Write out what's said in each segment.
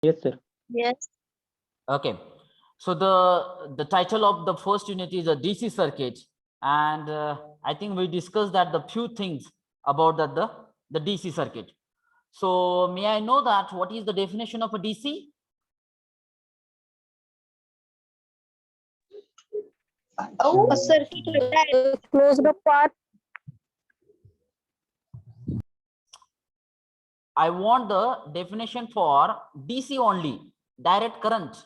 Yes, sir. Yes. Okay, so the title of the first unit is a DC circuit, and I think we discussed that the few things about that the DC circuit. So may I know that what is the definition of a DC? A circuit with Close the path. I want the definition for DC only, direct current.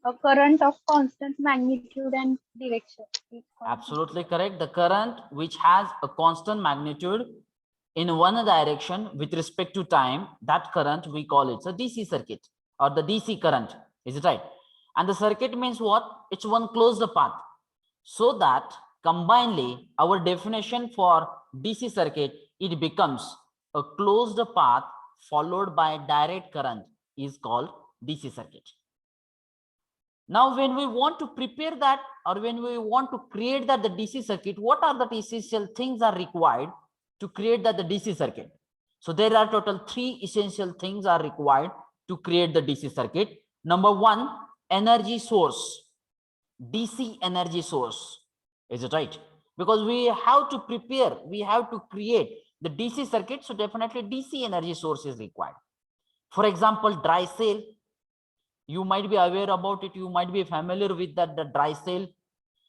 a current of constant magnitude and direction. Absolutely correct. The current which has a constant magnitude in one direction with respect to time, that current we call it a DC circuit or the DC current. Is it right? And the circuit means what? It's one closed path. So that combinedly, our definition for DC circuit, it becomes a closed path followed by direct current is called DC circuit. Now, when we want to prepare that, or when we want to create that the DC circuit, what are the essential things are required to create that the DC circuit? So there are total 3 essential things are required to create the DC circuit. Number 1, energy source, DC energy source. Is it right? Because we have to prepare, we have to create the DC circuit, so definitely DC energy source is required. For example, dry cell. You might be aware about it, you might be familiar with that the dry cell.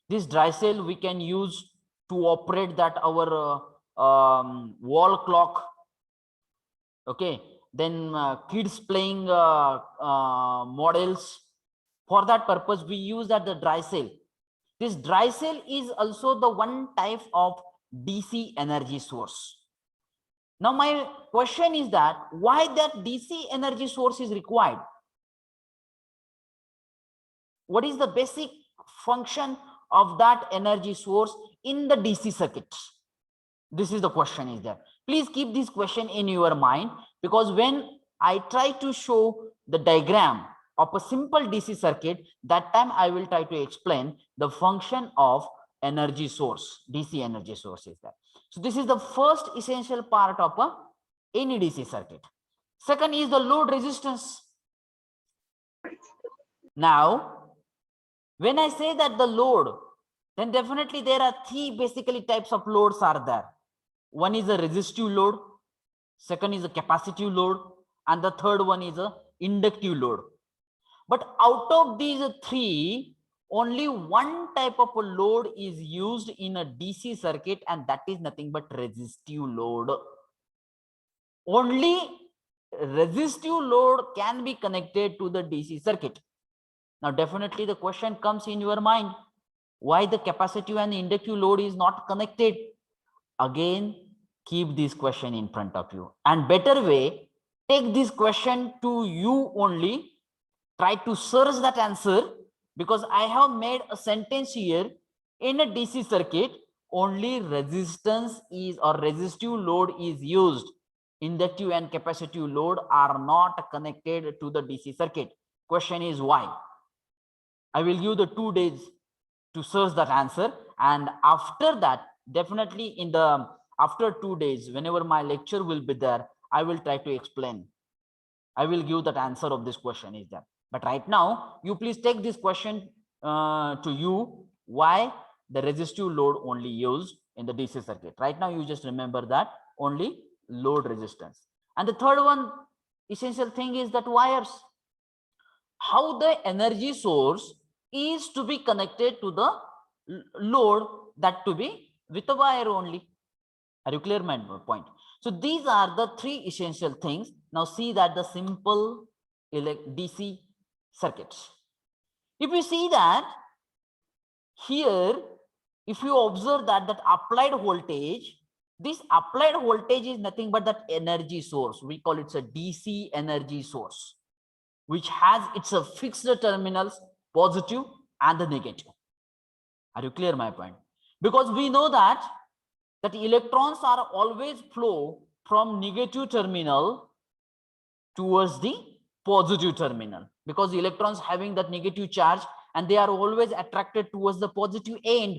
This dry cell we can use to operate that our wall clock. Okay, then kids playing models. For that purpose we use that the dry cell. This dry cell is also the one type of DC energy source. Now my question is that why that DC energy source is required? What is the basic function of that energy source in the DC circuit? This is the question is there. Please keep this question in your mind, because when I try to show the diagram of a simple DC circuit, that time I will try to explain the function of energy source, DC energy source is there. So this is the first essential part of any DC circuit. Second is the load resistance. Now, when I say that the load, then definitely there are 3 basically types of loads are there. One is a resistive load, second is a capacitive load, and the third one is a inductive load. But out of these 3, only one type of a load is used in a DC circuit, and that is nothing but resistive load. Only resistive load can be connected to the DC circuit. Now, definitely the question comes in your mind, why the capacitive and inductive load is not connected? Again, keep this question in front of you, and better way, take this question to you only, try to search that answer, because I have made a sentence here. In a DC circuit, only resistance is or resistive load is used. Inductive and capacitive load are not connected to the DC circuit. Question is why? I will give the 2 days to search that answer, and after that, definitely in the after 2 days, whenever my lecture will be there, I will try to explain. I will give that answer of this question is there. But right now, you please take this question to you, why the resistive load only used in the DC circuit. Right now, you just remember that only load resistance. And the third one essential thing is that wires. How the energy source is to be connected to the load, that to be with a wire only. Are you clear my point? So these are the 3 essential things. Now see that the simple DC circuits. If you see that here, if you observe that applied voltage, this applied voltage is nothing but that energy source. We call it a DC energy source, which has its a fixed terminals, positive and the negative. Are you clear my point? Because we know that electrons are always flow from negative terminal towards the positive terminal, because electrons having that negative charge, and they are always attracted towards the positive end.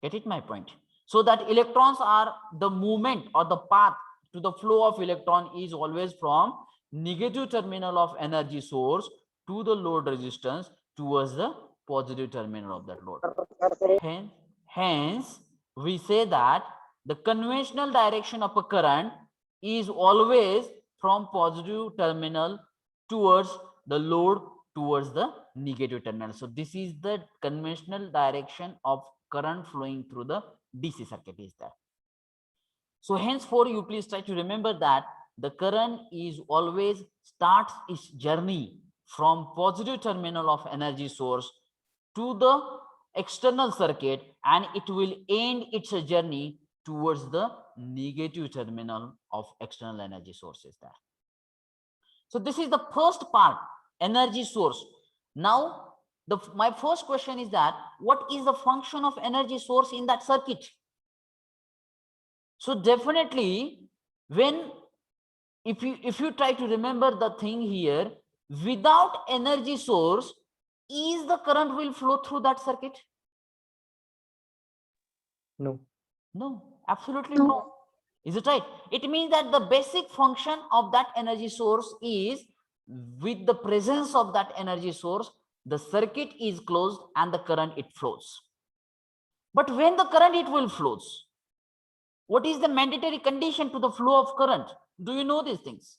Get it my point? So that electrons are the movement or the path to the flow of electron is always from negative terminal of energy source to the load resistance towards the positive terminal of that load. Hence, we say that the conventional direction of a current is always from positive terminal towards the load towards the negative terminal. So this is the conventional direction of current flowing through the DC circuit is there. So henceforth, you please try to remember that the current is always starts its journey from positive terminal of energy source to the external circuit, and it will end its journey towards the negative terminal of external energy sources there. So this is the first part, energy source. Now, my first question is that what is the function of energy source in that circuit? So definitely, if you try to remember the thing here, without energy source, is the current will flow through that circuit? No. No, absolutely no. Is it right? It means that the basic function of that energy source is, with the presence of that energy source, the circuit is closed and the current it flows. But when the current it will flows, what is the mandatory condition to the flow of current? Do you know these things?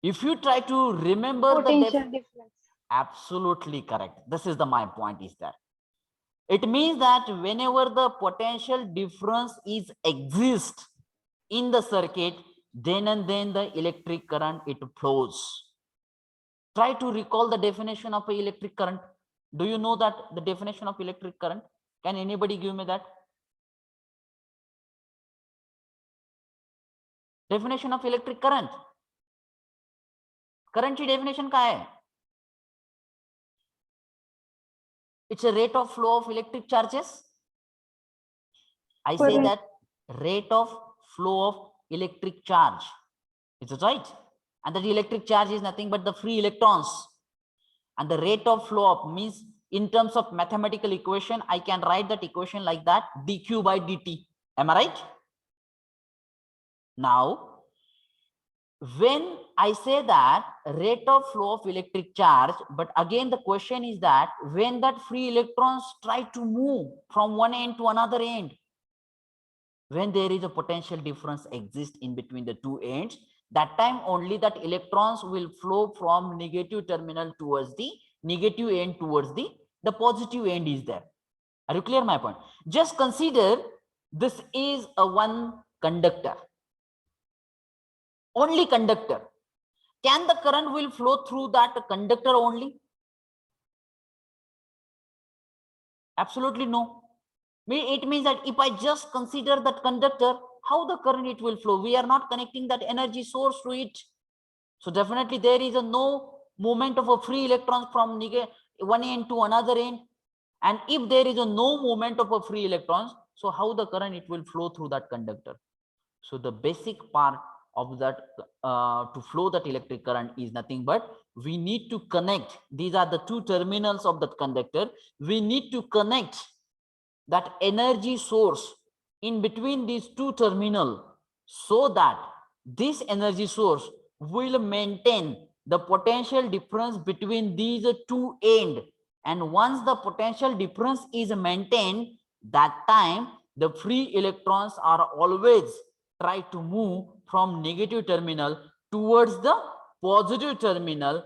If you try to remember potential difference. Absolutely correct. This is my point is that it means that whenever the potential difference is exist in the circuit, then and then the electric current it flows. Try to recall the definition of electric current. Do you know that the definition of electric current? Can anybody give me that? Definition of electric current. Current की definition क्या है? It's a rate of flow of electric charges. I say that rate of flow of electric charge. Is it right? And that electric charge is nothing but the free electrons. And the rate of flow up means, in terms of mathematical equation, I can write that equation like that, dq by dt. Am I right? Now, when I say that rate of flow of electric charge, but again the question is that when that free electrons try to move from one end to another end, when there is a potential difference exist in between the two ends, that time only that electrons will flow from negative terminal towards the negative end towards the positive end is there. Are you clear my point? Just consider this is a one conductor, only conductor. Can the current will flow through that conductor only? Absolutely no. It means that if I just consider that conductor, how the current it will flow? We are not connecting that energy source to it. So definitely there is no movement of a free electrons from one end to another end. And if there is no movement of a free electrons, so how the current it will flow through that conductor? So the basic part of that to flow that electric current is nothing but we need to connect. These are the two terminals of that conductor. We need to connect that energy source in between these two terminals so that this energy source will maintain the potential difference between these two ends. And once the potential difference is maintained, that time the free electrons are always try to move from negative terminal towards the positive terminal.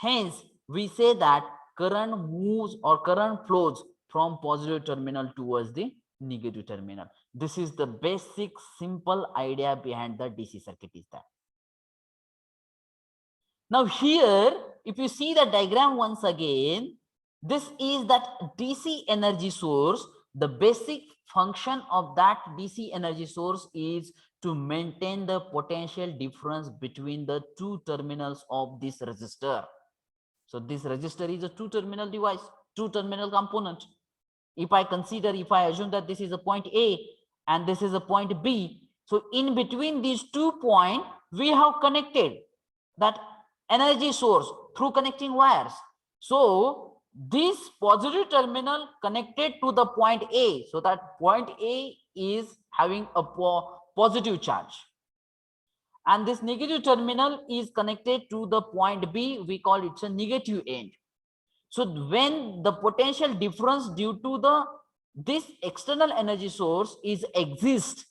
Hence, we say that current moves or current flows from positive terminal towards the negative terminal. This is the basic simple idea behind the DC circuit is that. Now here, if you see the diagram once again, this is that DC energy source. The basic function of that DC energy source is to maintain the potential difference between the two terminals of this resistor. So this resistor is a two-terminal device, two-terminal component. If I assume that this is a point A and this is a point B, so in between these 2 points, we have connected that energy source through connecting wires. So this positive terminal connected to the point A. So that point A is having a positive charge. And this negative terminal is connected to the point B. We call it a negative end. So when the potential difference due to this external energy source is exist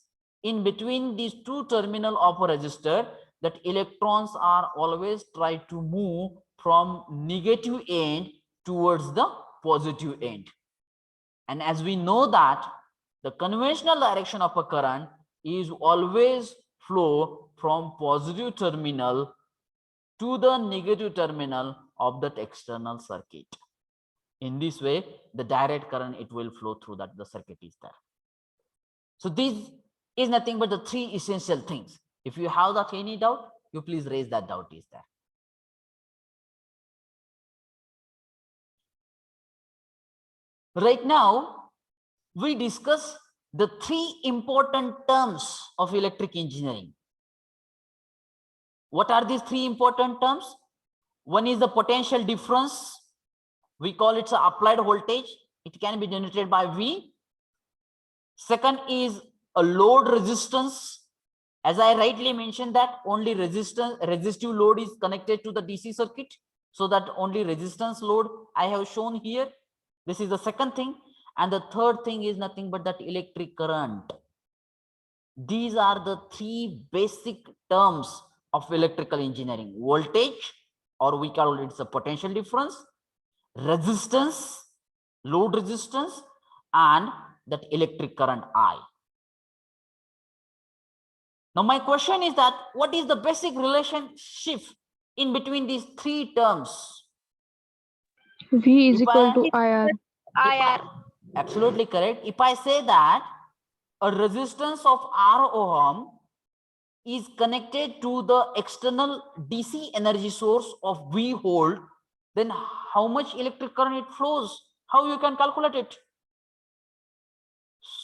in between these two terminal of a resistor, that electrons are always try to move from negative end towards the positive end. And as we know that the conventional direction of a current is always flow from positive terminal to the negative terminal of that external circuit. In this way, the direct current, it will flow through that the circuit is there. So this is nothing but the three essential things. If you have that any doubt, you please raise that doubt is there. Right now, we discuss the three important terms of electric engineering. What are these three important terms? One is the potential difference. We call it the applied voltage. It can be generated by V. Second is a load resistance. As I rightly mentioned that only resistive load is connected to the DC circuit. So that only resistance load I have shown here. This is the second thing. And the third thing is nothing but that electric current. These are the three basic terms of electrical engineering: voltage, or we call it a potential difference, resistance, load resistance, and that electric current I. Now my question is that what is the basic relationship in between these three terms? V is equal to IR. IR. Absolutely correct. If I say that a resistance of R ohm is connected to the external DC energy source of V volt, then how much electric current it flows? How you can calculate it?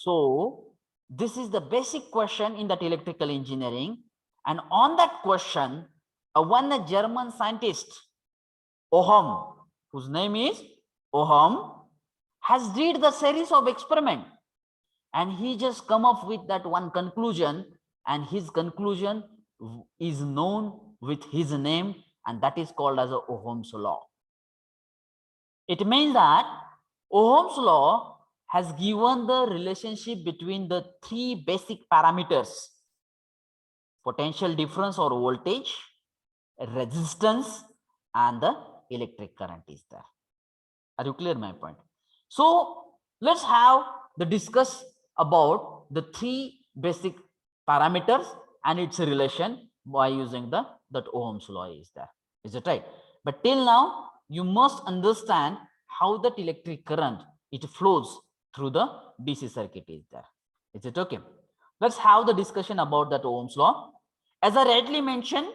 So this is the basic question in that electrical engineering. And on that question, one German scientist, Ohm, whose name is Ohm, has did the series of experiment, and he just come up with that one conclusion, and his conclusion is known with his name, and that is called as a Ohm's law. It means that Ohm's law has given the relationship between the three basic parameters: potential difference or voltage, resistance, and the electric current is there. Are you clear my point? So let's have the discuss about the three basic parameters and its relation by using that Ohm's law is there. Is it right? But till now, you must understand how that electric current it flows through the DC circuit is there. Is it okay? Let's have the discussion about that Ohm's law. As I rightly mentioned,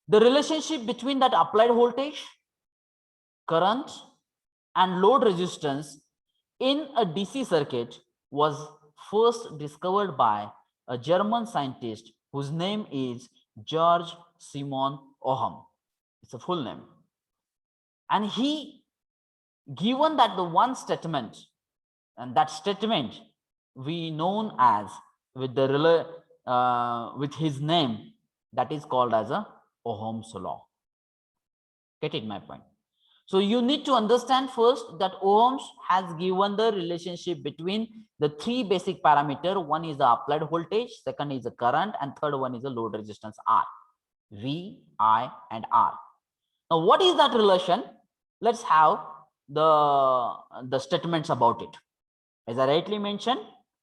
the relationship between that applied voltage, current, and load resistance in a DC circuit was first discovered by a German scientist whose name is Georg Simon Ohm. It's a full name. And he given that the one statement, and that statement we known as with his name, that is called as a Ohm's law. Get it my point? So you need to understand first that Ohm's has given the relationship between the three basic parameters. One is the applied voltage, second is the current, and third one is the load resistance R. V, I, and R. Now what is that relation? Let's have the statements about it. As I rightly mentioned,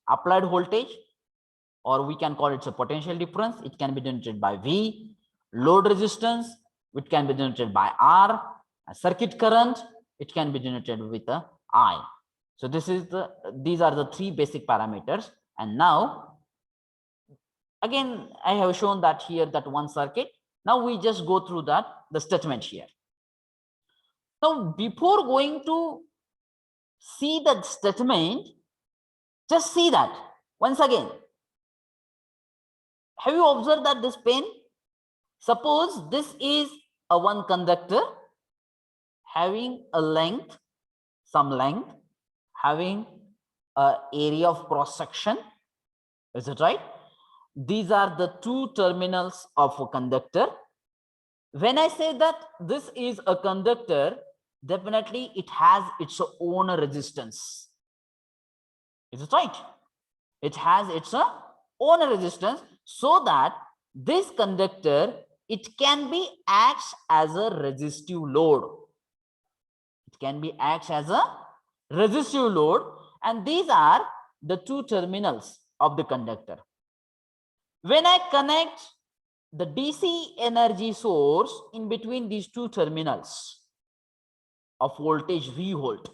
applied voltage, or we can call it a potential difference, it can be denoted by V. Load resistance, which can be denoted by R. A circuit current, it can be denoted with a I. So these are the three basic parameters. And now again I have shown that here, that one circuit. Now we just go through the statement here. Now before going to see that statement, just see that once again. Have you observed that this pen, suppose this is a one conductor having a length, some length, having a area of cross section. Is it right? These are the two terminals of a conductor. When I say that this is a conductor, definitely it has its own resistance. Is it right? It has its own resistance, so that this conductor, it can be acts as a resistive load. It can be acts as a resistive load, and these are the two terminals of the conductor. When I connect the DC energy source in between these two terminals of voltage V volt,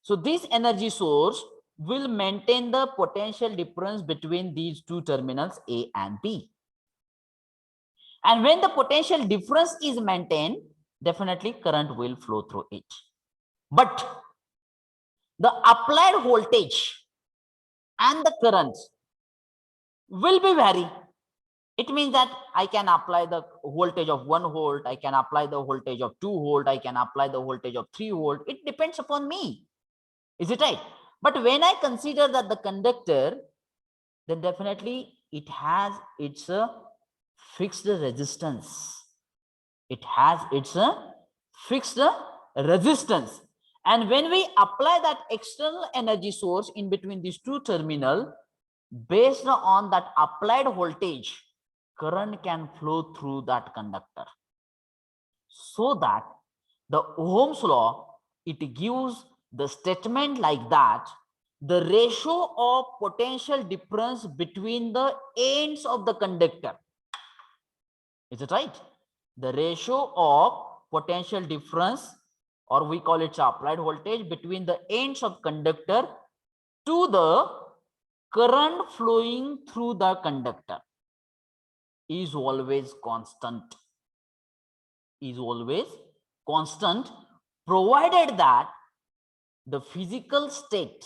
so this energy source will maintain the potential difference between these two terminals A and B. And when the potential difference is maintained, definitely current will flow through it. But the applied voltage and the current will be vary. It means that I can apply the voltage of 1 volt, I can apply the voltage of 2 volt, I can apply the voltage of 3 volt. It depends upon me. Is it right? But when I consider that the conductor, then definitely it has its fixed resistance. It has its fixed resistance. And when we apply that external energy source in between these two terminals, based on that applied voltage, current can flow through that conductor. So that the Ohm's law, it gives the statement like that: the ratio of potential difference between the ends of the conductor. Is it right? The ratio of potential difference, or we call it applied voltage, between the ends of conductor to the current flowing through the conductor is always constant. Is always constant, provided that the physical state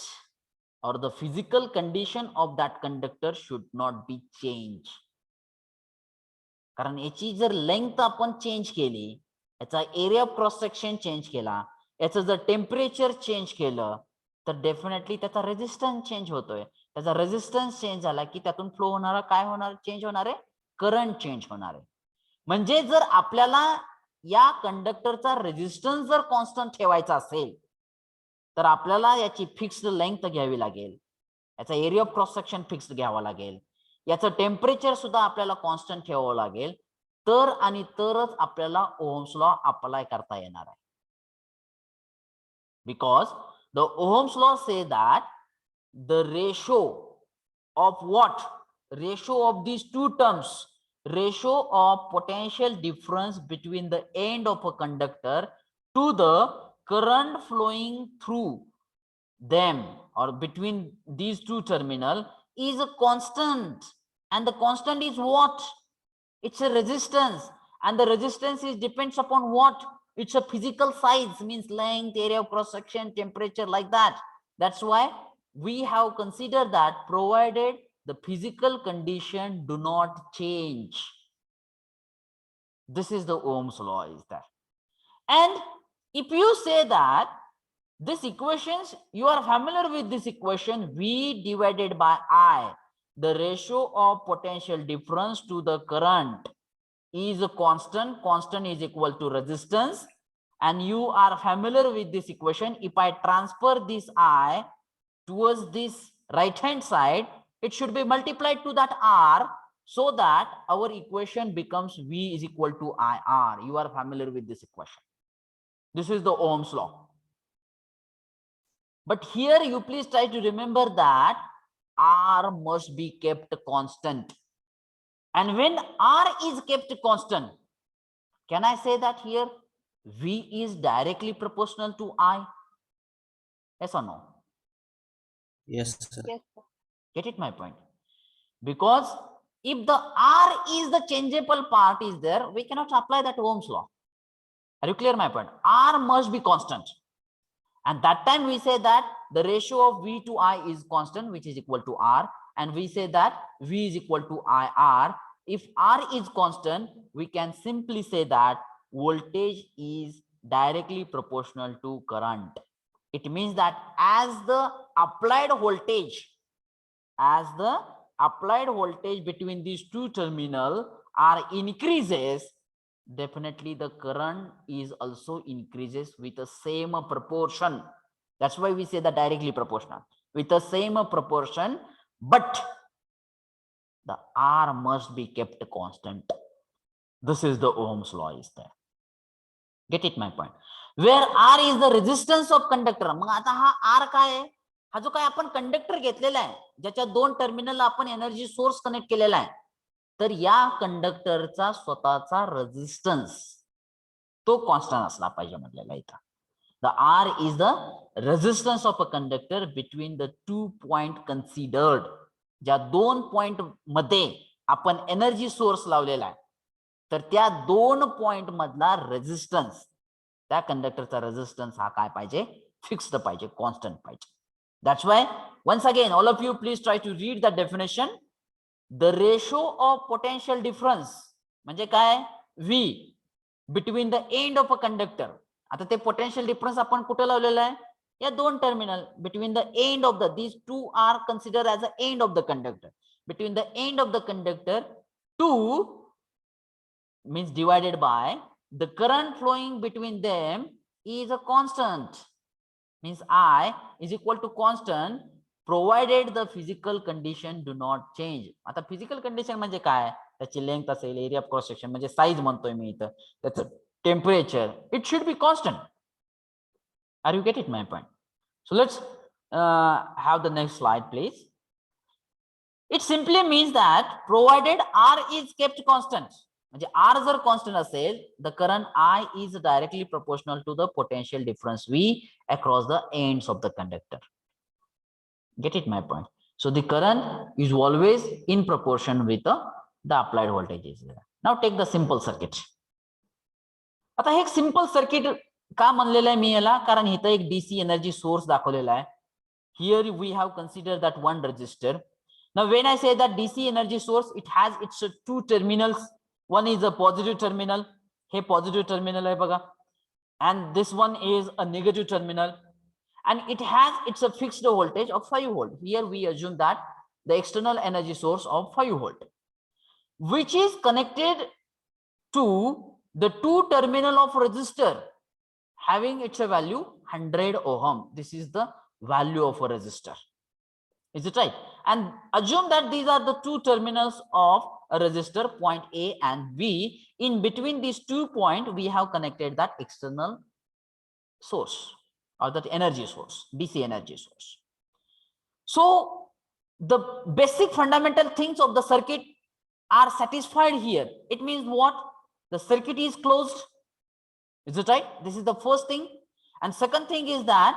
or the physical condition of that conductor should not be changed. कारण याची जर length आपण change केली, याचा area of cross section change केला, याचं जर temperature change केलं, तर डेफिनेटली त्याचा रेजिस्टन्स चेंज होतोय. त्याचा रेजिस्टन्स चेंज झाला की त्यातून फ्लो होणारा काय होणार, चेंज होणार आहे, करंट चेंज होणार आहे. म्हणजे जर आपल्याला या कंडक्टरचा रेजिस्टन्स जर कॉन्स्टंट ठेवायचा असेल, तर आपल्याला याची फिक्स्ड लेंथ घ्यावी लागेल, याचा area of cross section fixed घ्यावा लागेल, याचं टेम्परेचर सुद्धा आपल्याला कॉन्स्टंट ठेवावं लागेल, तर आणि तरच आपल्याला ओहम्स लॉ अप्लाय करता येणार आहे. Because the Ohm's law says that the ratio of what, ratio of these two terms, ratio of potential difference between the end of a conductor to the current flowing through them or between these two terminal is a constant. And the constant is what? It's a resistance, and the resistance is depends upon what? It's a physical size, means length, area of cross section, temperature, like that. That's why we have considered that provided the physical condition do not change. This is the Ohm's law is there. And if you say that this equations, you are familiar with this equation, V divided by I, the ratio of potential difference to the current is a constant. Constant is equal to resistance. And you are familiar with this equation. If I transfer this I towards this right hand side, it should be multiplied to that R, so that our equation becomes V is equal to IR. You are familiar with this equation. This is the Ohm's law. But here you please try to remember that R must be kept constant. And when R is kept constant, can I say that here V is directly proportional to I? Yes or no? Yes, sir. Yes, sir. Get it my point? Because if the R is the changeable part is there, we cannot apply that Ohm's law. Are you clear my point? R must be constant. And that time we say that the ratio of V to I is constant, which is equal to R. And we say that V is equal to IR. If R is constant, we can simply say that voltage is directly proportional to current. It means that as the applied voltage between these two terminals are increases, definitely the current is also increases with the same proportion. That's why we say that directly proportional, with the same proportion, but the R must be kept constant. This is the Ohm's law is there. Get it my point? Where R is the resistance of conductor. मग आता हा R काय आहे? हा जो काय आपण conductor घेतलेला आहे, ज्याच्या दोन टर्मिनल आपण एनर्जी सोर्स कनेक्ट केलेला आहे, तर या कंडक्टरचा स्वतःचा रेजिस्टन्स तो कॉन्स्टंट असला पाहिजे म्हटलेला इथं. The R is the resistance of a conductor between the 2 point considered. ज्या दोन पॉइंट मध्ये आपण एनर्जी सोर्स लावलेला आहे, तर त्या दोन पॉइंट मधला रेजिस्टन्स, त्या कंडक्टरचा रेजिस्टन्स हा काय पाहिजे? फिक्स्ड पाहिजे, कॉन्स्टंट पाहिजे. That's why once again all of you please try to read the definition. The ratio of potential difference म्हणजे काय? V between the end of a conductor. आता ते पोटेन्शियल डिफरन्स आपण कुठे लावलेला आहे? या दोन terminal between the end of the these two are considered as the end of the conductor. Between the end of the conductor, 2 means divided by the current flowing between them is a constant, means I is equal to constant provided the physical condition do not change. आता physical condition म्हणजे काय? त्याची length असेल, area of cross section म्हणजे size म्हणतोय मी इथं, त्याचं temperature, it should be constant. Are you get it my point? So let's have the next slide please. It simply means that provided R is kept constant, म्हणजे R जर constant असेल, the current I is directly proportional to the potential difference V across the ends of the conductor. Get it my point? So the current is always in proportion with the applied voltage. Now take the simple circuit. आता हे एक simple circuit का म्हणलेलं आहे मी याला? कारण इथं एक DC energy source दाखवलेला आहे. Here we have considered that one resistor. Now when I say that DC energy source, it has its two terminals. One is a positive terminal. Hey positive terminal आहे बघा. And this one is a negative terminal. And it has its a fixed voltage of 5 volt. Here we assume that the external energy source of 5 volt, which is connected to the two terminal of resistor having its a value 100 ohm. This is the value of a resistor. Is it right? And assume that these are the two terminals of a resistor, point A and B. In between these 2 points, we have connected that external source or that energy source, DC energy source. So the basic fundamental things of the circuit are satisfied here. It means what? The circuit is closed. Is it right? This is the first thing. And second thing is that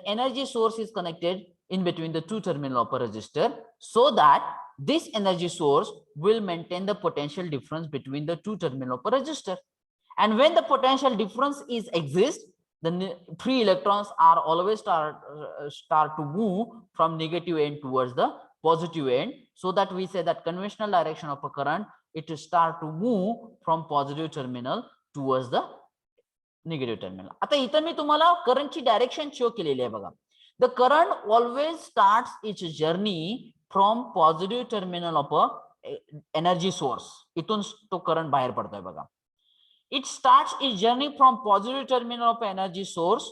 energy source is connected in between the two terminal of a resistor, so that this energy source will maintain the potential difference between the two terminal of a resistor. And when the potential difference is exist, the free electrons are always start to move from negative end towards the positive end, so that we say that conventional direction of a current, it will start to move from positive terminal towards the negative terminal. आता इथं मी तुम्हाला करंटची direction show केलेली आहे बघा. The current always starts its journey from positive terminal of a energy source. इथून तो current बाहेर पडतोय बघा. It starts its journey from positive terminal of energy source.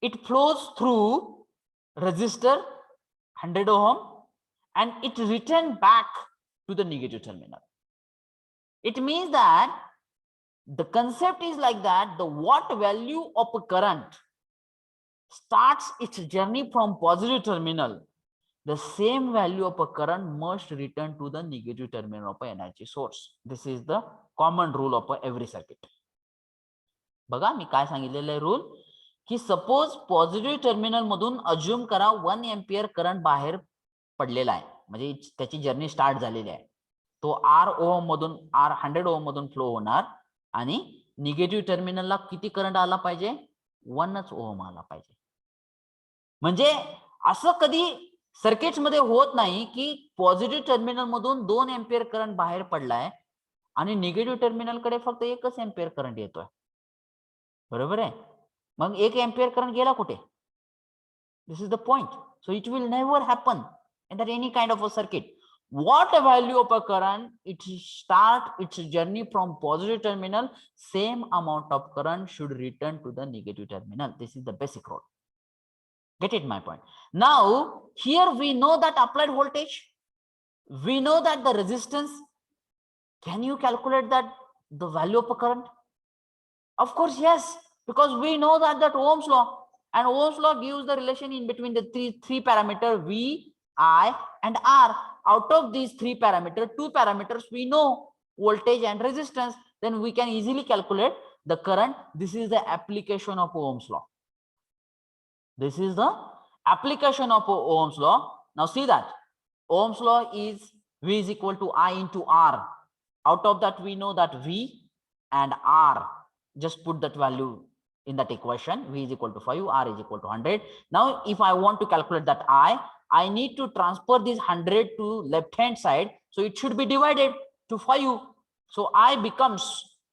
It flows through resistor 100 ohm and it returns back to the negative terminal. It means that the concept is like that the watt value of a current starts its journey from positive terminal, the same value of a current must return to the negative terminal of an energy source. This is the common rule of every circuit. बघा मी काय सांगितलेलं आहे rule, की suppose positive terminal मधून assume करा 1 ampere current बाहेर पडलेला आहे, म्हणजे त्याची जर्नी स्टार्ट झालेली आहे. तो R ओहम मधून R 100 ओहम मधून फ्लो होणार आणि निगेटिव्ह टर्मिनलला किती करंट आला पाहिजे? 1च ओहम आला पाहिजे. म्हणजे असं कधी सर्किट्स मध्ये होत नाही की पॉझिटिव्ह टर्मिनल मधून 2 एम्पियर करंट बाहेर पडलाय आणि निगेटिव्ह टर्मिनल कडे फक्त 1च एम्पियर करंट येतोय. बरोबर आहे. मग 1 एम्पियर करंट गेला कुठे? This is the point. So it will never happen in that any kind of a circuit. What a value of a current, it start its journey from positive terminal, same amount of current should return to the negative terminal. This is the basic rule. Get it my point? Now here we know that applied voltage, we know that the resistance. Can you calculate that the value of a current? Of course, yes, because we know that Ohm's law, and Ohm's law gives the relation in between the three parameter V, I, and R. Out of these 3 parameters, 2 parameters we know, voltage and resistance. Then we can easily calculate the current. This is the application of Ohm's law. This is the application of Ohm's law. Now see that Ohm's law is V is equal to I into R. Out of that we know that V and R. Just put that value in that equation. V is equal to 5, R is equal to 100. Now if I want to calculate that I need to transfer this 100 to left hand side, so it should be divided to 5. So I becomes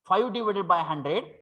5 divided by 100.